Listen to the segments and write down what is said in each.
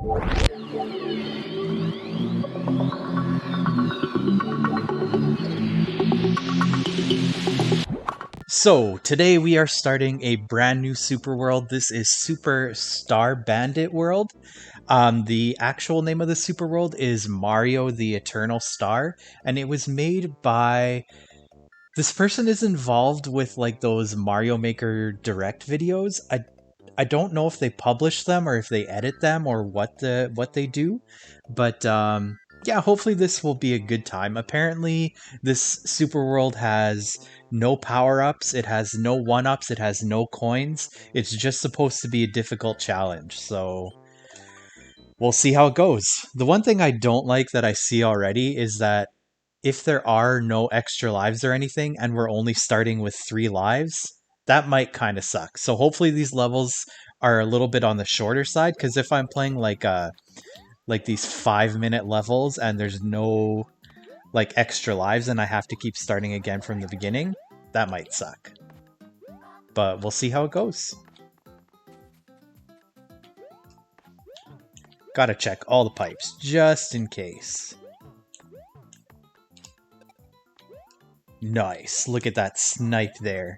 So, today we are starting a brand new super world. This is Super Star Bandit World. The actual name of the super world is Mario the Eternal Star, and it was made by this person is involved with like those Mario Maker Direct videos. I don't know if they publish them or if they edit them or what they do, but yeah, hopefully this will be a good time. Apparently, this super world has no power-ups, it has no one-ups, it has no coins. It's just supposed to be a difficult challenge. So, we'll see how it goes. The one thing I don't like that I see already is that if there are no extra lives or anything and we're only starting with 3 lives, that might kind of suck. So hopefully these levels are a little bit on the shorter side, because if I'm playing like these 5-minute levels and there's no like extra lives and I have to keep starting again from the beginning, that might suck. But we'll see how it goes. Gotta check all the pipes just in case. Nice. Look at that snipe there.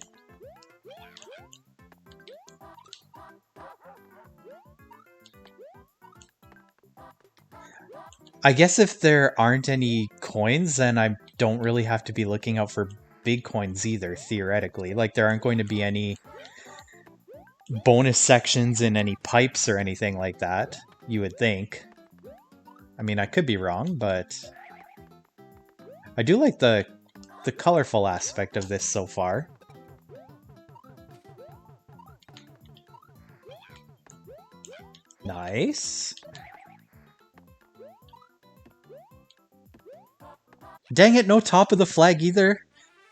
I guess if there aren't any coins, then I don't really have to be looking out for big coins either, theoretically. Like, there aren't going to be any bonus sections in any pipes or anything like that, you would think. I mean, I could be wrong, but I do like the colorful aspect of this so far. Nice. Dang it, no top of the flag either.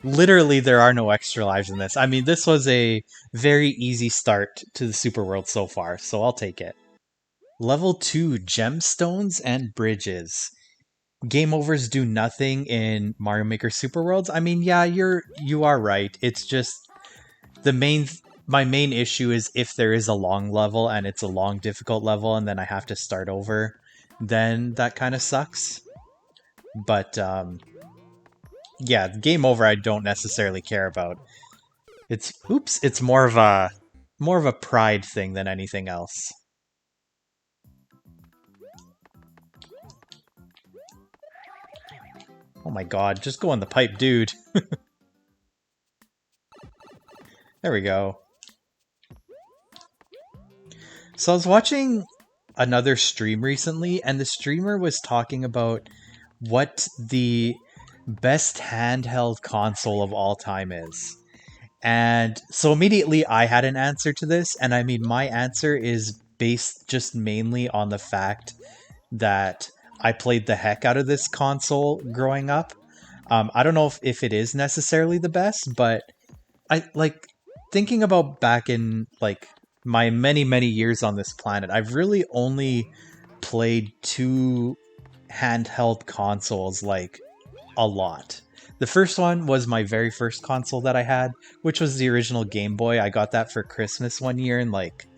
Literally, there are no extra lives in this. I mean, this was a very easy start to the Super World so far, so I'll take it. Level 2, Gemstones and Bridges. Game overs do nothing in Mario Maker Super Worlds. I mean, yeah, you are right. It's just my main issue is if there is a long level and it's a long difficult level and then I have to start over, then that kind of sucks. But yeah, game over I don't necessarily care about. It's more of a pride thing than anything else. Oh my god, just go on the pipe, dude. There we go. So I was watching another stream recently, and the streamer was talking about what the best handheld console of all time is. And so immediately I had an answer to this, and I mean, my answer is based just mainly on the fact that I played the heck out of this console growing up. I don't know if it is necessarily the best, but I like thinking about back in like my many years on this planet. I've really only played 2 handheld consoles like a lot. The first one was my very first console that I had, which was the original Game Boy. I got that for Christmas one year in like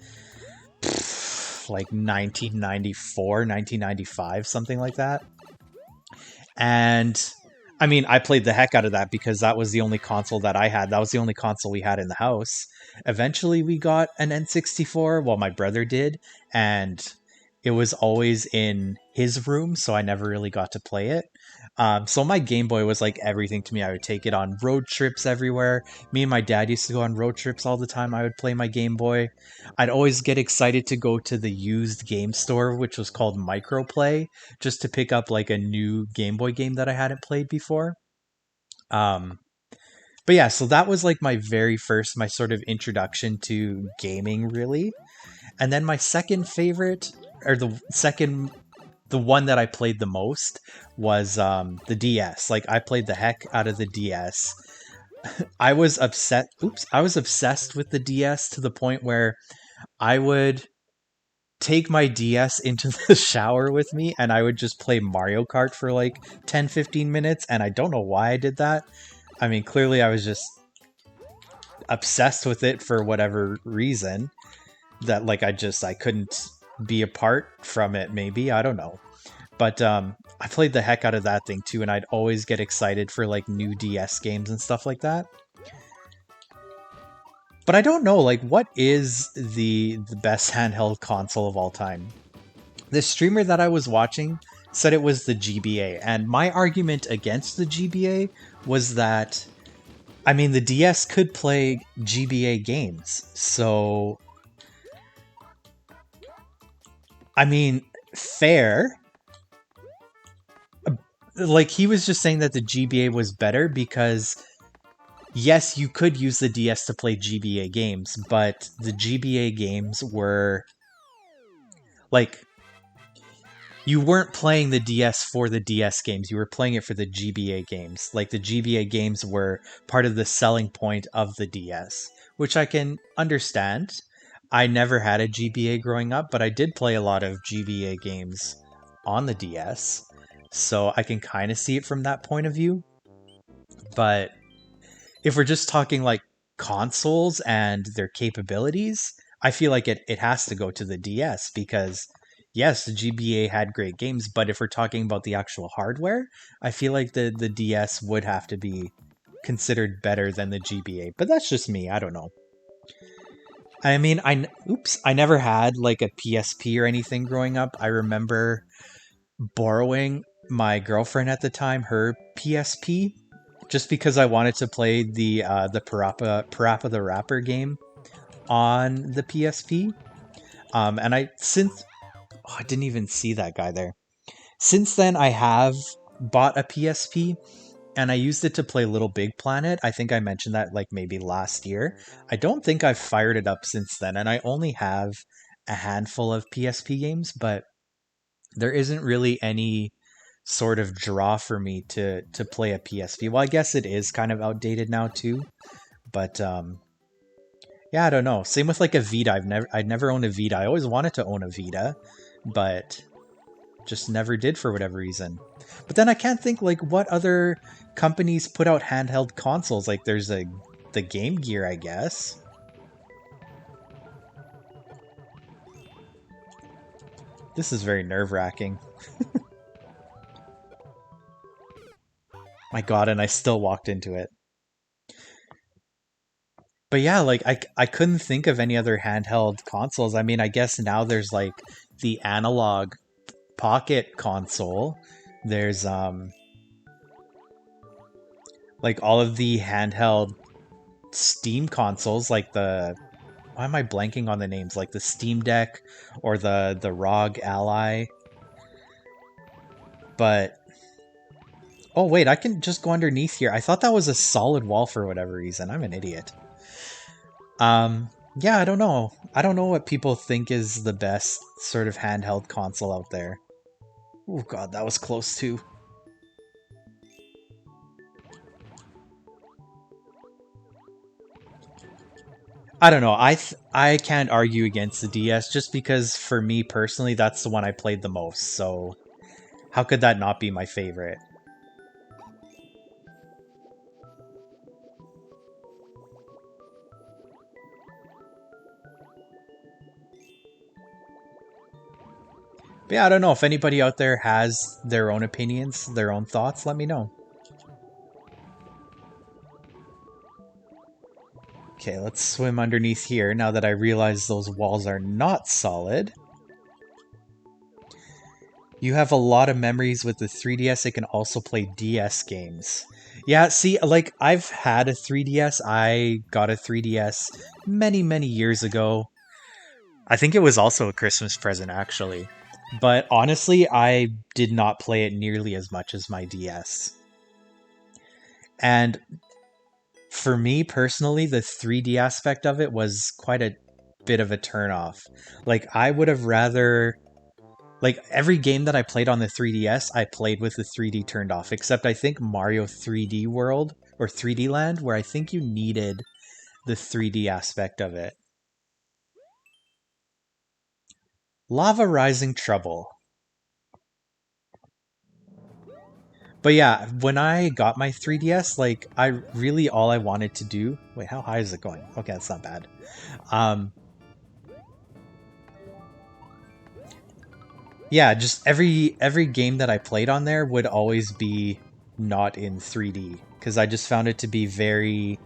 1994, 1995, something like that. And I mean, I played the heck out of that because that was the only console that I had. That was the only console we had in the house. Eventually, we got an N64. Well, my brother did, and it was always in his room, so I never really got to play it. So my Game Boy was like everything to me. I would take it on road trips everywhere. Me and my dad used to go on road trips all the time. I would play my Game Boy. I'd always get excited to go to the used game store, which was called Microplay, just to pick up like a new Game Boy game that I hadn't played before. Um, but yeah, so that was like my very first, my sort of introduction to gaming, really. And then my second favorite, or the one that I played the most was the DS. Like I played the heck out of the DS. I was upset. I was obsessed with the DS to the point where I would take my DS into the shower with me and I would just play Mario Kart for like 10-15 minutes, and I don't know why I did that. I mean, clearly I was just obsessed with it for whatever reason that like I couldn't be apart from it, maybe. I don't know. But I played the heck out of that thing too, and I'd always get excited for like new DS games and stuff like that. But I don't know, like, what is the best handheld console of all time? The streamer that I was watching said it was the GBA, and my argument against the GBA was that, I mean, the DS could play GBA games, so I mean, fair. Like, he was just saying that the GBA was better because, yes, you could use the DS to play GBA games, but the GBA games were like, you weren't playing the DS for the DS games, you were playing it for the GBA games. Like, the GBA games were part of the selling point of the DS, which I can understand. I never had a GBA growing up, but I did play a lot of GBA games on the DS, so I can kind of see it from that point of view. But if we're just talking like consoles and their capabilities, I feel like it has to go to the DS because yes, the GBA had great games, but if we're talking about the actual hardware, I feel like the DS would have to be considered better than the GBA. But that's just me. I don't know. I mean, I never had like a PSP or anything growing up. I remember borrowing my girlfriend at the time her PSP just because I wanted to play the Parappa the Rapper game on the PSP. And I didn't even see that guy there. Since then, I have bought a PSP and I used it to play Little Big Planet. I think I mentioned that like maybe last year. I don't think I've fired it up since then, and I only have a handful of PSP games, but there isn't really any sort of draw for me to play a PSP. Well, I guess it is kind of outdated now too, but yeah, I don't know. Same with like a Vita. I'd never owned a Vita. I always wanted to own a Vita, but just never did for whatever reason. But then I can't think like what other companies put out handheld consoles. Like there's the Game Gear, I guess. This is very nerve-wracking. My god, and I still walked into it. But yeah, like I couldn't think of any other handheld consoles. I mean, I guess now there's like the analog pocket console. There's like all of the handheld Steam consoles, like the, why am I blanking on the names? Like the Steam Deck or the ROG Ally. But oh wait, I can just go underneath here. I thought that was a solid wall for whatever reason. I'm an idiot. Yeah, I don't know. I don't know what people think is the best sort of handheld console out there. Oh god, that was close too. I don't know. I can't argue against the DS just because for me personally that's the one I played the most. So how could that not be my favorite? But yeah, I don't know if anybody out there has their own opinions, their own thoughts, let me know. Okay, let's swim underneath here now that I realize those walls are not solid. You have a lot of memories with the 3DS. It can also play DS games. Yeah, see, like, I've had a 3DS. I got a 3DS many, many years ago. I think it was also a Christmas present, actually. But honestly, I did not play it nearly as much as my DS. And for me personally, the 3D aspect of it was quite a bit of a turnoff. Like, I would have rather. Like, every game that I played on the 3DS, I played with the 3D turned off, except I think Mario 3D World or 3D Land, where I think you needed the 3D aspect of it. Lava Rising Trouble. But yeah, when I got my 3DS, like, I really, all I wanted to do. Wait, how high is it going? Okay, that's not bad. Um, Yeah, just every game that I played on there would always be not in 3D because I just found it to be very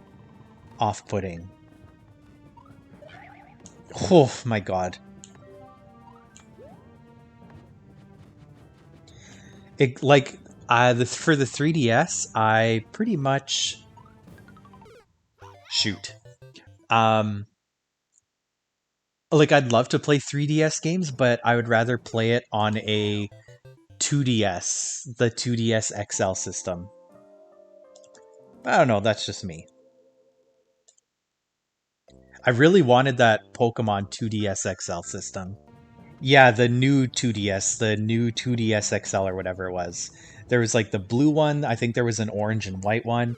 off-putting. Oh my god. It like for the 3DS, I pretty much shoot. Um like I'd love to play 3DS games, but I would rather play it on a 2DS, the 2DS XL system. I don't know, that's just me. I really wanted that Pokemon 2DS XL system. Yeah, the new 2DS, the new 2DS XL or whatever it was. There was like the blue one, I think there was an orange and white one,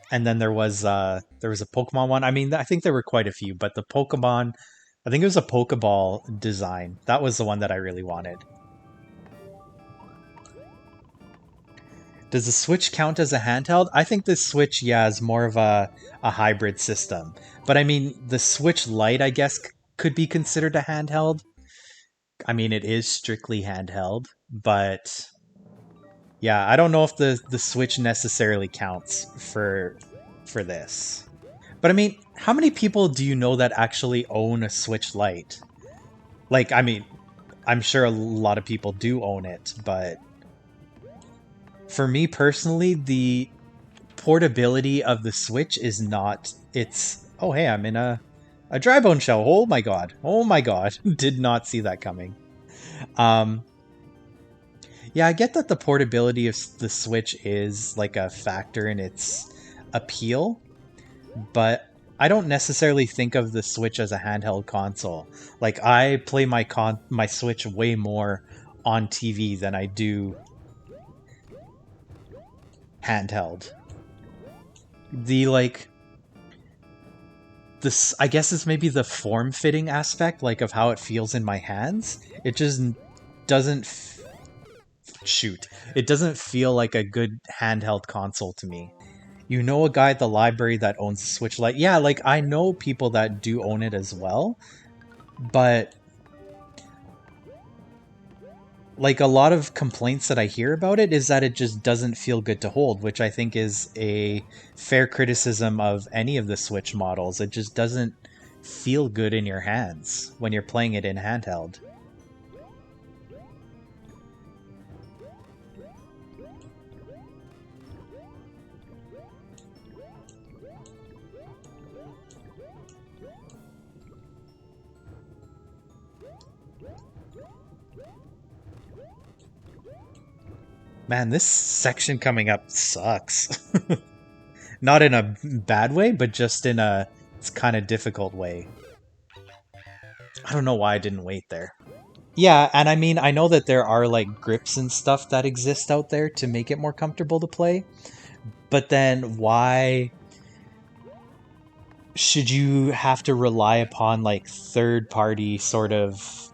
and then there was a Pokemon one. I mean, I think there were quite a few, but the Pokemon, I think it was a Pokeball design. That was the one that I really wanted. Does the Switch count as a handheld? I think the Switch, yeah, is more of a hybrid system. But I mean, the Switch Lite, I guess, could be considered a handheld. I mean, it is strictly handheld, but yeah, I don't know if the Switch necessarily counts for this. But I mean, how many people do you know that actually own a Switch Lite? Like, I mean, I'm sure a lot of people do own it, but for me personally, the portability of the Switch is not. It's oh hey, I'm in a dry bone shell. Oh my god! Oh my god! Did not see that coming. Um, yeah, I get that the portability of the Switch is like a factor in its appeal, but I don't necessarily think of the Switch as a handheld console. Like I play my Switch way more on TV than I do handheld. The like this I guess it's maybe the form fitting aspect like of how it feels in my hands. It just doesn't shoot. It doesn't feel like a good handheld console to me. You know a guy at the library that owns a Switch Lite? Yeah, like I know people that do own it as well, but like a lot of complaints that I hear about it is that it just doesn't feel good to hold, which I think is a fair criticism of any of the Switch models. It just doesn't feel good in your hands when you're playing it in handheld. Man, this section coming up sucks. Not in a bad way, but just in a it's kind of difficult way. I don't know why I didn't wait there. Yeah, and I mean, I know that there are like grips and stuff that exist out there to make it more comfortable to play, but then why should you have to rely upon like third party sort of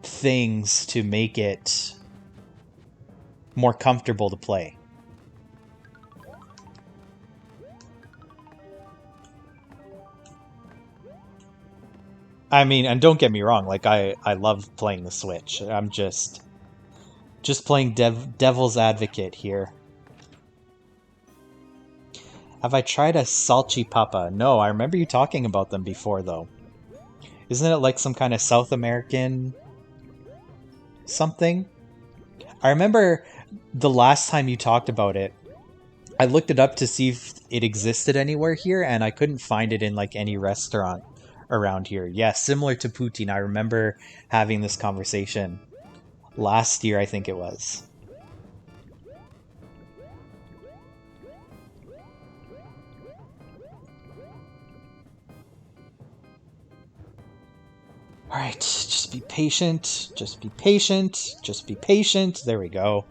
things to make it more comfortable to play? I mean, and don't get me wrong, like I love playing the Switch. I'm just playing devil's advocate here. Have I tried a salchipapa? No, I remember you talking about them before though. Isn't it like some kind of South American something? I remember the last time you talked about it, I looked it up to see if it existed anywhere here, and I couldn't find it in like any restaurant around here. Yeah, similar to poutine. I remember having this conversation last year, I think it was. All right, just be patient. Just be patient. Just be patient. There we go.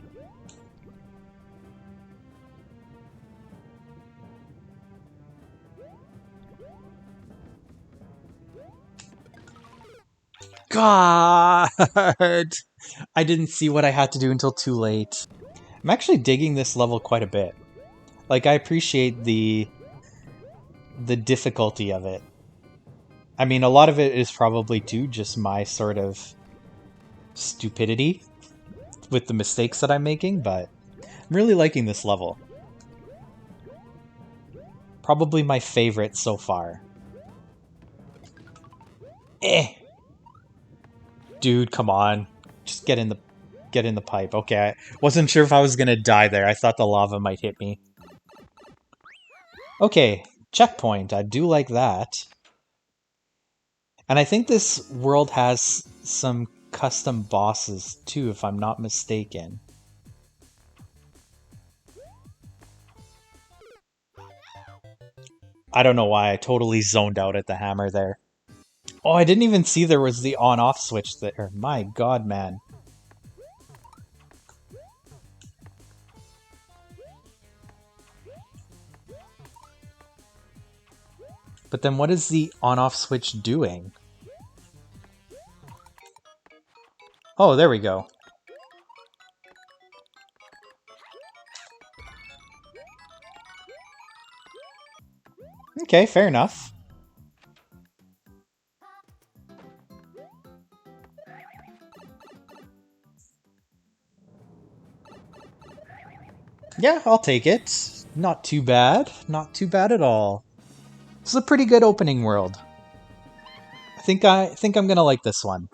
God! I didn't see what I had to do until too late. I'm actually digging this level quite a bit. Like, I appreciate the difficulty of it. I mean, a lot of it is probably too just my sort of stupidity with the mistakes that I'm making, but I'm really liking this level. Probably my favorite so far. Dude, come on. Just get in the pipe. Okay, I wasn't sure if I was gonna die there. I thought the lava might hit me. Okay, checkpoint. I do like that. And I think this world has some custom bosses too, if I'm not mistaken. I don't know why I totally zoned out at the hammer there. Oh, I didn't even see there was the on-off switch there. My god, man. But then what is the on-off switch doing? Oh, there we go. Okay, fair enough. Yeah, I'll take it. Not too bad. Not too bad at all. This is a pretty good opening world. I think I'm gonna like this one.